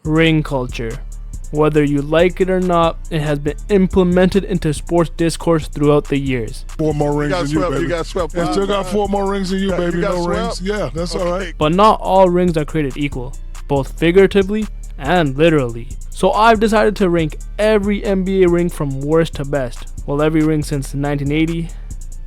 ring culture. Whether you like it or not, it has been implemented into sports discourse throughout the years. 4 more rings than you, baby. You got swept. I still got 4 more rings than you, baby. You got No swept? rings. Yeah, that's all right. But not all rings are created equal, both figuratively and literally. So I've decided to rank every NBA ring from worst to best. Well, every ring since 1980.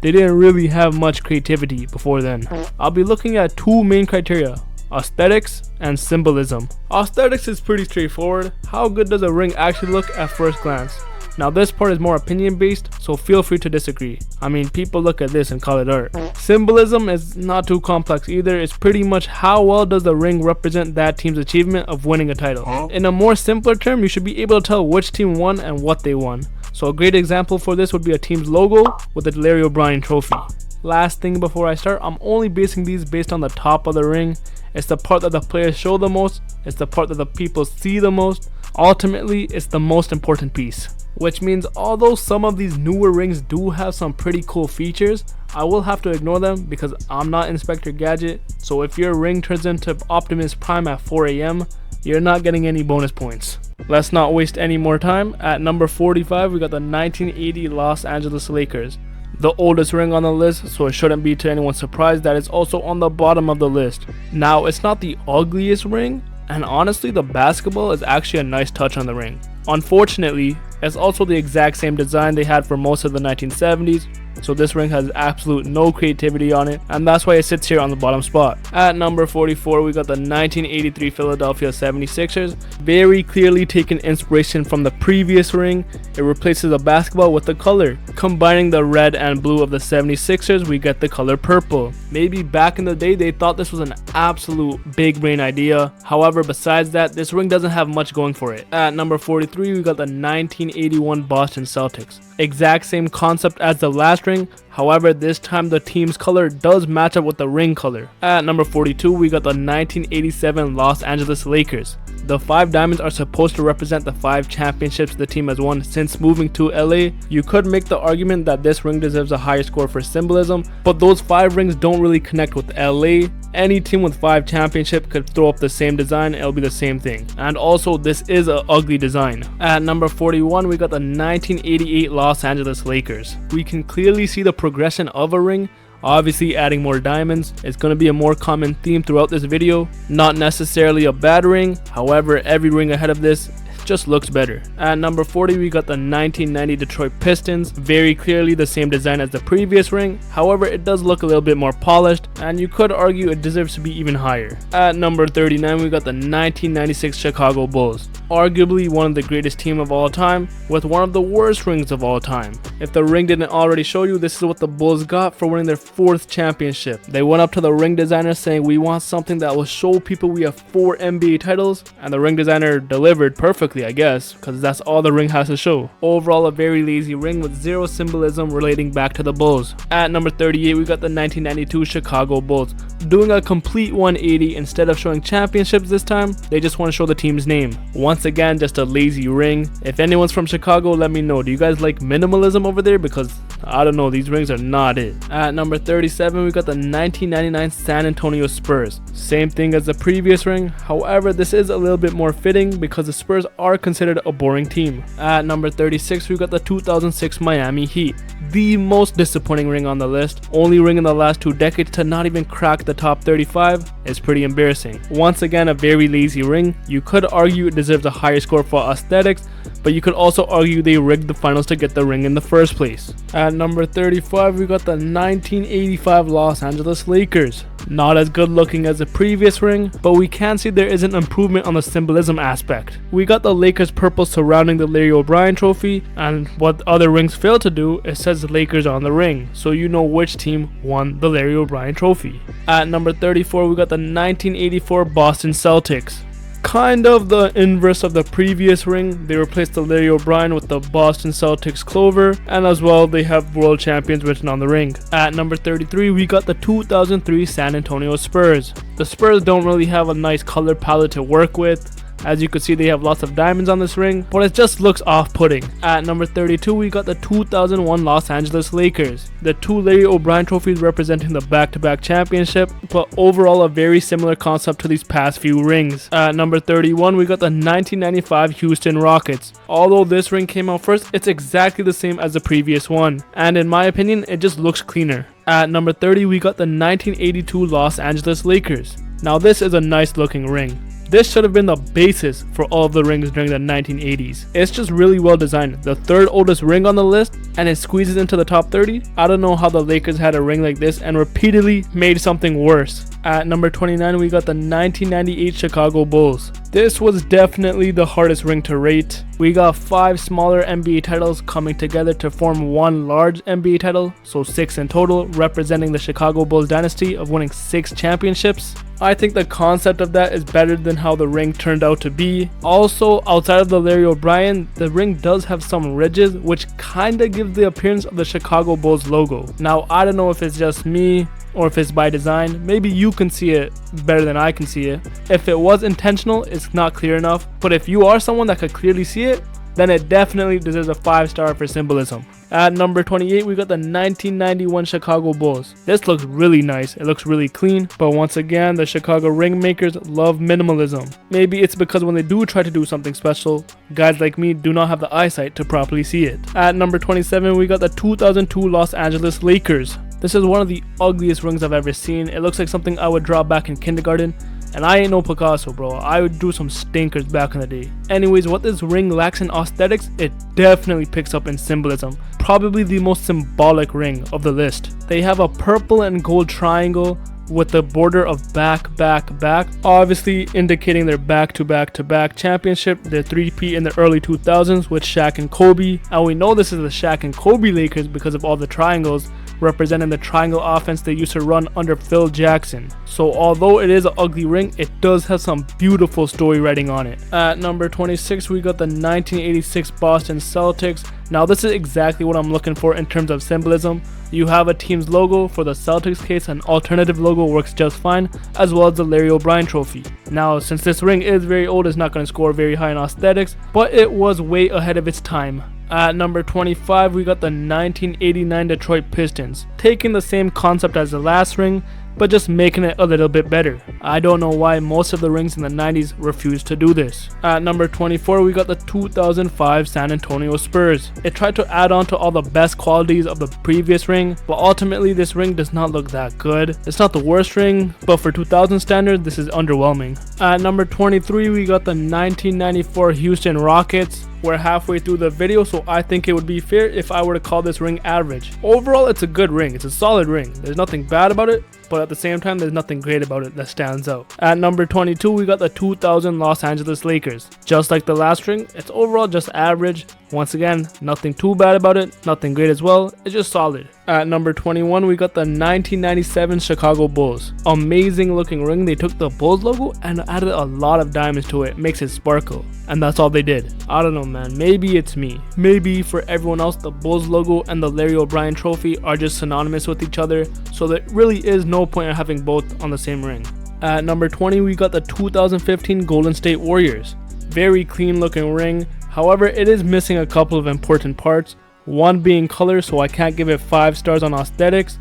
They didn't really have much creativity before then. I'll be looking at 2 main criteria: aesthetics and symbolism. Aesthetics is pretty straightforward. How good does a ring actually look at first glance? Now this part is more opinion based, so feel free to disagree. I mean, people look at this and call it art. Symbolism is not too complex either. It's pretty much how well does the ring represent that team's achievement of winning a title. In a more simpler term, you should be able to tell which team won and what they won. So a great example for this would be a team's logo with the Larry O'Brien trophy. Last thing before I start, I'm only basing these based on the top of the ring. It's the part that the players show the most. It's the part that the people see the most. Ultimately, it's the most important piece. Which means although some of these newer rings do have some pretty cool features, I will have to ignore them because I'm not Inspector Gadget. So if your ring turns into Optimus Prime at 4 AM, you're not getting any bonus points. Let's not waste any more time. At number 45, we got the 1980 Los Angeles Lakers. The oldest ring on the list, so it shouldn't be to anyone's surprise that it's also on the bottom of the list. Now, it's not the ugliest ring, and honestly, the basketball is actually a nice touch on the ring. Unfortunately, it's also the exact same design they had for most of the 1970s, so this ring has absolute no creativity on it, and that's why it sits here on the bottom spot. At number 44, we got the 1983 Philadelphia 76ers. Very clearly taken inspiration from the previous ring. It replaces the basketball with the color. Combining the red and blue of the 76ers, we get the color purple. Maybe back in the day they thought this was an absolute big brain idea. However, besides that, this ring doesn't have much going for it. At number 43, we got the 1981 Boston Celtics. Exact same concept as the last ring, however this time the team's color does match up with the ring color. At number 42, we got the 1987 Los Angeles Lakers. The 5 diamonds are supposed to represent the 5 championships the team has won since moving to LA. You could make the argument that this ring deserves a higher score for symbolism, but those 5 rings don't really connect with LA. Any team with 5 championships could throw up the same design, it'll be the same thing. And also, this is an ugly design. At number 41, we got the 1988 Los Angeles Lakers. We can clearly see the progression of a ring. Obviously, adding more diamonds is going to be a more common theme throughout this video. Not necessarily a bad ring, however every ring ahead of this just looks better. At number 40, we got the 1990 Detroit Pistons. Very clearly the same design as the previous ring, however it does look a little bit more polished, and you could argue it deserves to be even higher. At number 39, we got the 1996 Chicago Bulls. Arguably one of the greatest team of all time, with one of the worst rings of all time. If the ring didn't already show you, this is what the Bulls got for winning their 4th championship. They went up to the ring designer saying, "We want something that will show people we have 4 NBA titles," and the ring designer delivered perfectly, I guess, because that's all the ring has to show. Overall, a very lazy ring with zero symbolism relating back to the Bulls. At number 38, we got the 1992 Chicago Bulls. Doing a complete 180, instead of showing championships this time, they just want to show the team's name. Once again, just a lazy ring. If anyone's from Chicago, let me know. Do you guys like minimalism over there? Because I don't know, these rings are not it. At number 37, we got the 1999 San Antonio Spurs. Same thing as the previous ring, however this is a little bit more fitting because the Spurs are considered a boring team. At number 36, we got the 2006 Miami Heat. The most disappointing ring on the list. Only ring in the last 2 decades to not even crack the top 35 is pretty embarrassing. Once again, a very lazy ring. You could argue it deserves a higher score for aesthetics, but you could also argue they rigged the finals to get the ring in the first place. At number 35, we got the 1985 Los Angeles Lakers. Not as good looking as the previous ring, but we can see there is an improvement on the symbolism aspect. We got the Lakers purple surrounding the Larry O'Brien trophy, and what other rings fail to do, it says Lakers on the ring, so you know which team won the Larry O'Brien trophy. At number 34, we got the 1984 Boston Celtics. Kind of the inverse of the previous ring. They replaced the Larry O'Brien with the Boston Celtics clover, and as well they have world champions written on the ring. At number 33, we got the 2003 San Antonio Spurs. The Spurs don't really have a nice color palette to work with. As you can see, they have lots of diamonds on this ring, but it just looks off-putting. At number 32, we got the 2001 Los Angeles Lakers. The two Larry O'Brien trophies representing the back-to-back championship, but overall a very similar concept to these past few rings. At number 31, we got the 1995 Houston Rockets. Although this ring came out first, it's exactly the same as the previous one, and in my opinion, it just looks cleaner. At number 30, we got the 1982 Los Angeles Lakers. Now this is a nice looking ring. This should have been the basis for all of the rings during the 1980s. It's just really well designed. The third oldest ring on the list, and it squeezes into the top 30. I don't know how the Lakers had a ring like this and repeatedly made something worse. At number 29, we got the 1998 Chicago Bulls. This was definitely the hardest ring to rate. We got 5 smaller NBA titles coming together to form one large NBA title, so 6 in total, representing the Chicago Bulls dynasty of winning 6 championships. I think the concept of that is better than how the ring turned out to be. Also, outside of the Larry O'Brien, the ring does have some ridges, which kinda gives the appearance of the Chicago Bulls logo. Now, I don't know if it's just me or if it's by design. Maybe you can see it better than I can see it. If it was intentional, it's not clear enough. But if you are someone that could clearly see it, then it definitely deserves a 5-star for symbolism. At number 28, we got the 1991 Chicago Bulls. This looks really nice, it looks really clean, but once again, the Chicago ring makers love minimalism. Maybe it's because when they do try to do something special, guys like me do not have the eyesight to properly see it. At number 27, we got the 2002 Los Angeles Lakers. This is one of the ugliest rings I've ever seen. It looks like something I would draw back in kindergarten. And I ain't no Picasso, bro. I would do some stinkers back in the day. Anyways, what this ring lacks in aesthetics, it definitely picks up in symbolism. Probably the most symbolic ring of the list. They have a purple and gold triangle with the border of back, back, back, obviously indicating their back-to-back-to-back championship, their three-peat in the early 2000s with Shaq and Kobe. And we know this is the Shaq and Kobe Lakers because of all the triangles representing the triangle offense they used to run under Phil Jackson. So although it is an ugly ring, it does have some beautiful story writing on it. At number 26, we got the 1986 Boston Celtics. Now this is exactly what I'm looking for in terms of symbolism. You have a team's logo. For the Celtics case, an alternative logo works just fine, as well as the Larry O'Brien trophy. Now, since this ring is very old, it's not going to score very high in aesthetics, but it was way ahead of its time. At number 25, we got the 1989 Detroit Pistons, taking the same concept as the last ring, but just making it a little bit better. I don't know why most of the rings in the 90s refused to do this. At number 24, we got the 2005 San Antonio Spurs. It tried to add on to all the best qualities of the previous ring, but ultimately this ring does not look that good. It's not the worst ring, but for 2000 standards, this is underwhelming. At number 23, we got the 1994 Houston Rockets. We're halfway through the video, so I think it would be fair if I were to call this ring average. Overall, it's a good ring. It's a solid ring. There's nothing bad about it, but at the same time, there's nothing great about it that stands out. At number 22, we got the 2000 Los Angeles Lakers. Just like the last ring, it's overall just average. Once again, nothing too bad about it, nothing great as well. It's just solid. At number 21, we got the 1997 Chicago Bulls. Amazing looking ring. They took the Bulls logo and added a lot of diamonds to it. Makes it sparkle. And that's all they did. I don't know, man. Maybe it's me. Maybe for everyone else, the Bulls logo and the Larry O'Brien trophy are just synonymous with each other. So there really is no point in having both on the same ring. At number 20, we got the 2015 Golden State Warriors. Very clean looking ring. However, it is missing a couple of important parts. One being color, so I can't give it 5 stars on aesthetics.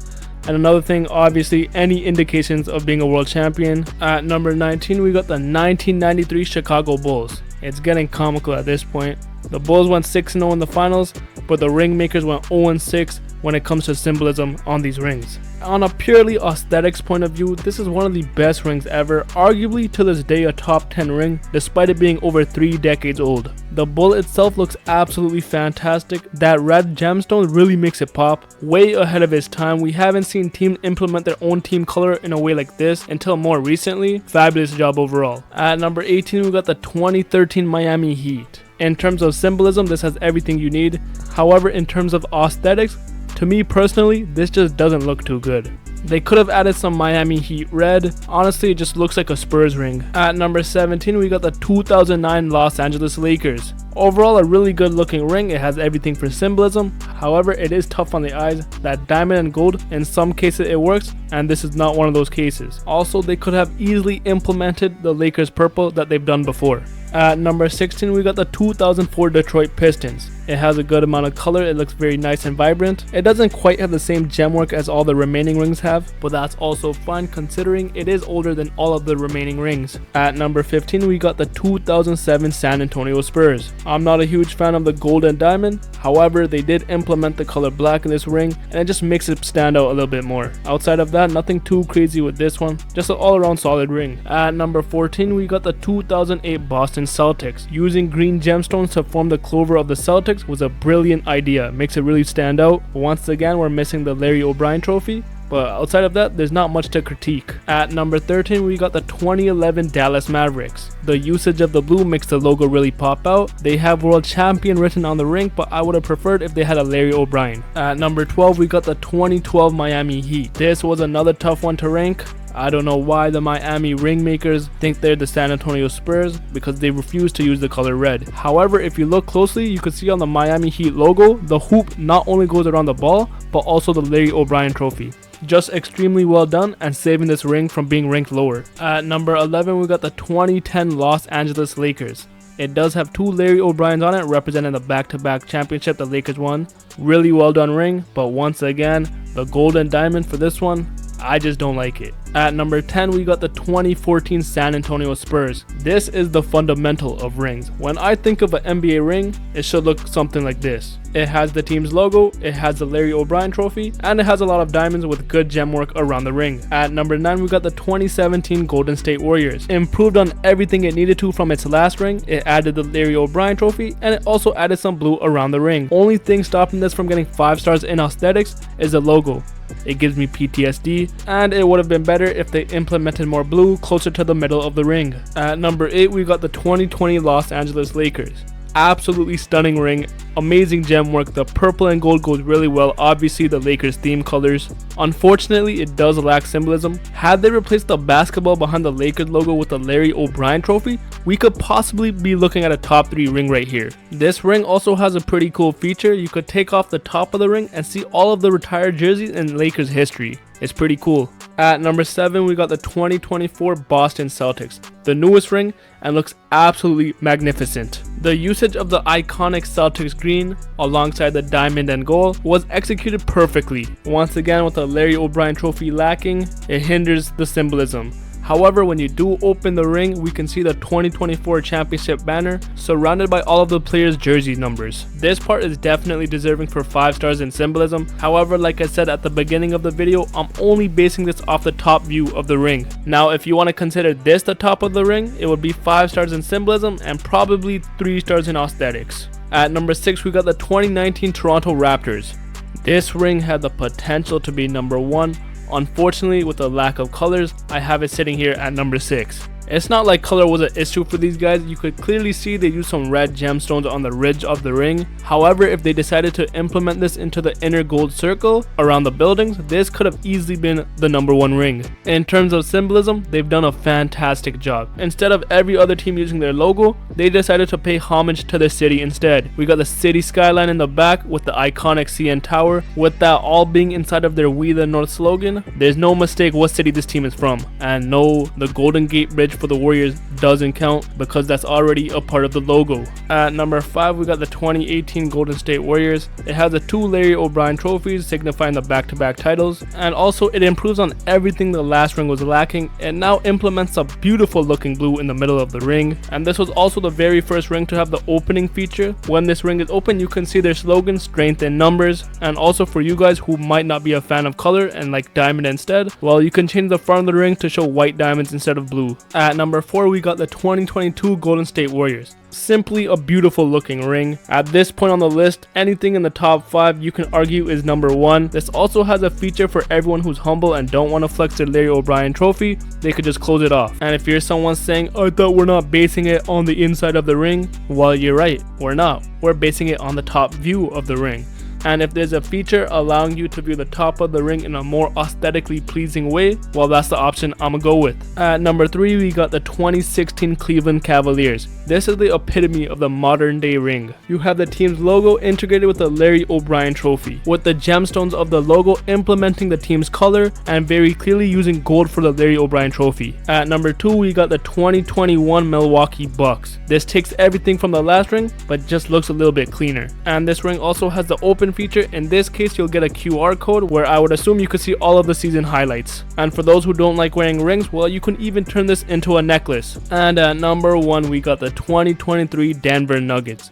And another thing, obviously, any indications of being a world champion. At number 19, we got the 1993 Chicago Bulls. It's getting comical at this point. The Bulls went 6-0 in the finals, but the ring makers went 0-6 when it comes to symbolism on these rings. On a purely aesthetics point of view, this is one of the best rings ever, arguably to this day a top 10 ring, despite it being over 3 decades old. The bull itself looks absolutely fantastic. That red gemstone really makes it pop. Way ahead of its time. We haven't seen teams implement their own team color in a way like this until more recently. Fabulous job overall. At number 18, we got the 2013 Miami Heat. In terms of symbolism, this has everything you need. However, in terms of aesthetics, to me personally, this just doesn't look too good. They could have added some Miami Heat red. Honestly, it just looks like a Spurs ring. At number 17, we got the 2009 Los Angeles Lakers. Overall, a really good looking ring. It has everything for symbolism. However, it is tough on the eyes. That diamond and gold, in some cases it works, and this is not one of those cases. Also, they could have easily implemented the Lakers purple that they've done before. At number 16, we got the 2004 Detroit Pistons. It has a good amount of color, it looks very nice and vibrant. It doesn't quite have the same gem work as all the remaining rings have, but that's also fine considering it is older than all of the remaining rings. At number 15, we got the 2007 San Antonio Spurs. I'm not a huge fan of the gold and diamond, however they did implement the color black in this ring and it just makes it stand out a little bit more. Outside of that, nothing too crazy with this one, just an all around solid ring. At number 14, we got the 2008 Boston Celtics. Using green gemstones to form the clover of the Celtics was a brilliant idea, makes it really stand out. Once again, we're missing the Larry O'Brien trophy, but outside of that, there's not much to critique. At number 13, we got the 2011 Dallas Mavericks. The usage of the blue makes the logo really pop out. They have world champion written on the ring, but I would have preferred if they had a Larry O'Brien. At number 12, we got the 2012 Miami Heat. This was another tough one to rank. I don't know why the Miami ring makers think they're the San Antonio Spurs, because they refuse to use the color red. However, if you look closely, you can see on the Miami Heat logo, the hoop not only goes around the ball, but also the Larry O'Brien trophy. Just extremely well done and saving this ring from being ranked lower. At number 11, we got the 2010 Los Angeles Lakers. It does have two Larry O'Briens on it, representing the back-to-back championship the Lakers won. Really well done ring, but once again, the gold and diamond for this one, I just don't like it. At number 10, we got the 2014 San Antonio Spurs. This is the fundamental of rings. When I think of an NBA ring, it should look something like this. It has the team's logo, it has the Larry O'Brien trophy, and it has a lot of diamonds with good gem work around the ring. At number 9, we got the 2017 Golden State Warriors. Improved on everything it needed to from its last ring. It added the Larry O'Brien trophy, and it also added some blue around the ring. Only thing stopping this from getting 5 stars in aesthetics is the logo. It gives me PTSD, and it would have been better if they implemented more blue closer to the middle of the ring. At number 8, we got the 2020 Los Angeles Lakers. Absolutely stunning ring, amazing gem work. The purple and gold goes really well, obviously the Lakers theme colors. Unfortunately, it does lack symbolism. Had they replaced the basketball behind the Lakers logo with the Larry O'Brien trophy, we could possibly be looking at a top 3 ring right here. This ring also has a pretty cool feature. You could take off the top of the ring and see all of the retired jerseys in Lakers history. It's pretty cool. At number 7, we got the 2024 Boston Celtics, the newest ring, and looks absolutely magnificent. The usage of the iconic Celtics green alongside the diamond and gold was executed perfectly. Once again, with the Larry O'Brien trophy lacking, it hinders the symbolism. However, when you do open the ring, we can see the 2024 championship banner surrounded by all of the players' jersey numbers. This part is definitely deserving for 5 stars in symbolism. However, like I said at the beginning of the video, I'm only basing this off the top view of the ring. Now, if you want to consider this the top of the ring, it would be 5 stars in symbolism and probably 3 stars in aesthetics. At number 6, we got the 2019 Toronto Raptors. This ring had the potential to be number 1. Unfortunately, with the lack of colors, I have it sitting here at number 6. It's not like color was an issue for these guys. You could clearly see they used some red gemstones on the ridge of the ring. However, if they decided to implement this into the inner gold circle around the buildings, this could have easily been the number 1 ring. In terms of symbolism, they've done a fantastic job. Instead of every other team using their logo, they decided to pay homage to the city instead. We got the city skyline in the back with the iconic CN Tower. With that all being inside of their We the North slogan, there's no mistake what city this team is from. And no, the Golden Gate Bridge for the Warriors doesn't count because that's already a part of the logo. At number 5, we got the 2018 Golden State Warriors. It has the 2 Larry O'Brien trophies signifying the back-to-back titles, and also it improves on everything the last ring was lacking. It now implements a beautiful looking blue in the middle of the ring, and this was also the very first ring to have the opening feature. When this ring is open, you can see their slogan, strength in numbers. And also for you guys who might not be a fan of color and like diamond instead, well, you can change the front of the ring to show white diamonds instead of blue. At number 4, we got the 2022 Golden State Warriors. Simply a beautiful looking ring. At this point on the list, anything in the top 5 you can argue is number 1. This also has a feature for everyone who's humble and don't want to flex their Larry O'Brien trophy. They could just close it off. And if you're someone saying, I thought we're not basing it on the inside of the ring, well, you're right, we're not. We're basing it on the top view of the ring. And if there's a feature allowing you to view the top of the ring in a more aesthetically pleasing way, well, that's the option I'ma go with. At number 3, we got the 2016 Cleveland Cavaliers. This is the epitome of the modern day ring. You have the team's logo integrated with the Larry O'Brien trophy, with the gemstones of the logo implementing the team's color and very clearly using gold for the Larry O'Brien trophy. At number 2, we got the 2021 Milwaukee Bucks. This takes everything from the last ring, but just looks a little bit cleaner. And this ring also has the open feature. In this case, you'll get a QR code where I would assume you could see all of the season highlights. And for those who don't like wearing rings, well, you can even turn this into a necklace. And at number 1, we got the 2023 Denver Nuggets.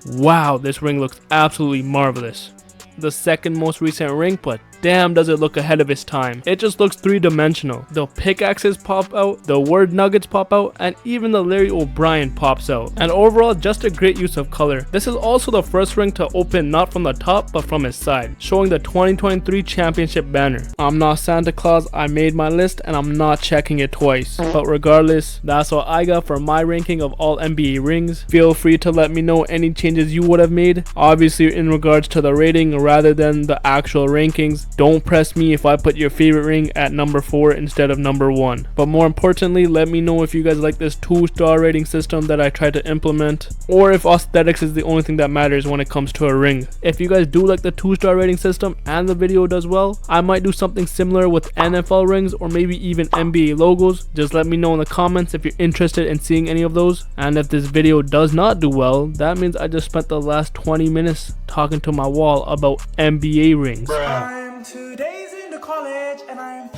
Wow, this ring looks absolutely marvelous. The second most recent ring, but damn does it look ahead of its time. It just looks three-dimensional. The pickaxes pop out, the word Nuggets pop out, and even the Larry O'Brien pops out. And overall, just a great use of color. This is also the first ring to open not from the top but from its side, showing the 2023 championship banner. I'm not Santa Claus, I made my list and I'm not checking it twice. But regardless, that's what I got for my ranking of all NBA rings. Feel free to let me know any changes you would have made, obviously in regards to the rating rather than the actual rankings. Don't press me if I put your favorite ring at number 4 instead of number 1. But more importantly, let me know if you guys like this 2-star rating system that I try to implement, or if aesthetics is the only thing that matters when it comes to a ring. If you guys do like the 2-star rating system and the video does well, I might do something similar with NFL rings or maybe even NBA logos. Just let me know in the comments if you're interested in seeing any of those. And if this video does not do well, that means I just spent the last 20 minutes talking to my wall about NBA rings. I'm 2 days into college and I'm